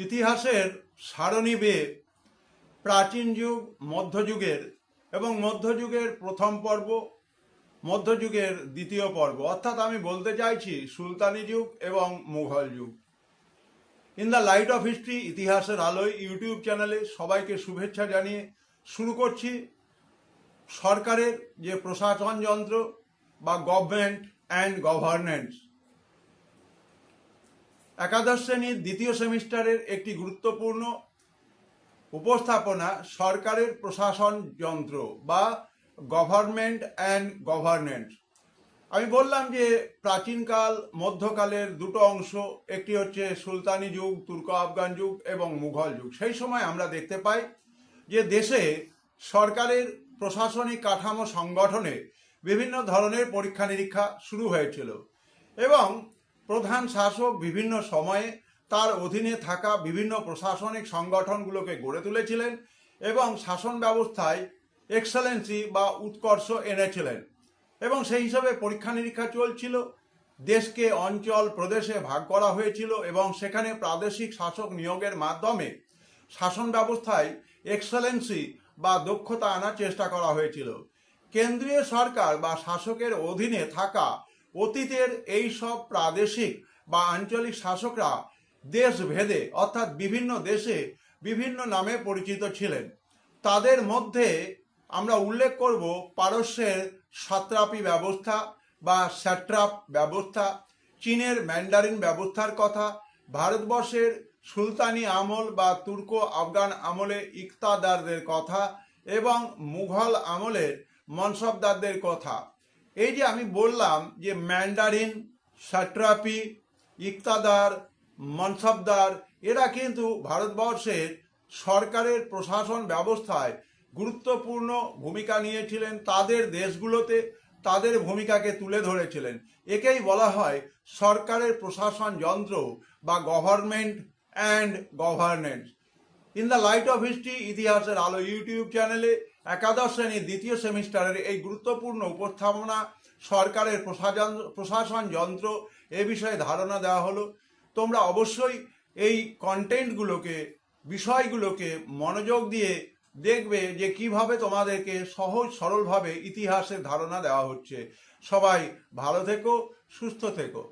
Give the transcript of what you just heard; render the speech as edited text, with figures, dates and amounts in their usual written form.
ইতিহাসের সারণী বেয়ে প্রাচীন যুগ, মধ্যযুগের এবং মধ্যযুগের প্রথম পর্ব, মধ্যযুগের দ্বিতীয় পর্ব, অর্থাৎ আমি বলতে চাইছি সুলতানি যুগ এবং মুঘল যুগ। In the light off history, ইতিহাসের আলোয় ইউটিউব চ্যানেলে সবাইকে শুভেচ্ছা জানিয়ে শুরু করছি সরকারের যে প্রশাসন যন্ত্র বা গভর্নমেন্ট অ্যান্ড গভর্নেন্স। একাদশ শ্রেণীর দ্বিতীয় সেমিস্টারের একটি গুরুত্বপূর্ণ উপস্থাপনা সরকারের প্রশাসন যন্ত্র বা গভর্নমেন্ট অ্যান্ড গভর্নেন্স। আমি বললাম যে প্রাচীনকাল, মধ্যকালের দুটো অংশ, একটি হচ্ছে সুলতানি যুগ, তুর্ক আফগান যুগ এবং মুঘল যুগ। সেই সময় আমরা দেখতে পাই যে দেশে সরকারের প্রশাসনিক কাঠামো সংগঠনে বিভিন্ন ধরনের পরীক্ষা নিরীক্ষা শুরু হয়েছিল এবং প্রধান শাসক বিভিন্ন সময়ে তার অধীনে থাকা বিভিন্ন প্রশাসনিক সংগঠনগুলোকে গড়ে তুলেছিলেন এবং শাসন ব্যবস্থায় এক্সেলেন্সি বা উৎকর্ষ এনেছিলেন এবং সেই হিসাবে পরীক্ষা নিরীক্ষা চলছিল। দেশকে অঞ্চল প্রদেশে ভাগ করা হয়েছিল এবং সেখানে প্রাদেশিক শাসক নিয়োগের মাধ্যমে শাসন ব্যবস্থায় এক্সেলেন্সি বা দক্ষতা আনার চেষ্টা করা হয়েছিল। কেন্দ্রীয় সরকার বা শাসকের অধীনে থাকা অতীতের এই সব প্রাদেশিক বা আঞ্চলিক শাসকরা দেশভেদে অর্থাৎ বিভিন্ন দেশে বিভিন্ন নামে পরিচিত ছিলেন। তাদের মধ্যে আমরা উল্লেখ করব পারস্যের সাত্রাপি ব্যবস্থা বা স্যাট্রাপ ব্যবস্থা, চীনের ম্যান্ডারিন ব্যবস্থার কথা, ভারতবর্ষের সুলতানি আমল বা তুর্ক আফগান আমলে ইকতাদারদের কথা এবং মুঘল আমলের মনসবদারদের কথা। এই যে আমি বললাম যে ম্যান্ডারিন, সাট্রাপি, ইকতাদার, মনসবদার, এরা কিন্তু ভারতবর্ষের সরকারের প্রশাসন ব্যবস্থায় গুরুত্বপূর্ণ ভূমিকা নিয়েছিলেন। তাদের দেশগুলোতে তাদের ভূমিকাকে তুলে ধরেছিলেন। একেই বলা হয় সরকারের প্রশাসন যন্ত্র বা government and governance. In the light off history, ইতিহাসের আলো ইউটিউব চ্যানেলে একাদশ শ্রেণীর দ্বিতীয় সেমিস্টারের এই গুরুত্বপূর্ণ উপস্থাপনা সরকারের প্রশাসন যন্ত্র এ বিষয়ে ধারণা দেওয়া হলো। তোমরা অবশ্যই এই কন্টেন্টগুলোকে, বিষয়গুলোকে মনোযোগ দিয়ে দেখবে যে কিভাবে তোমাদেরকে সহজ সরলভাবে ইতিহাসের ধারণা দেওয়া হচ্ছে। সবাই ভালো থেকো, সুস্থ থেকো।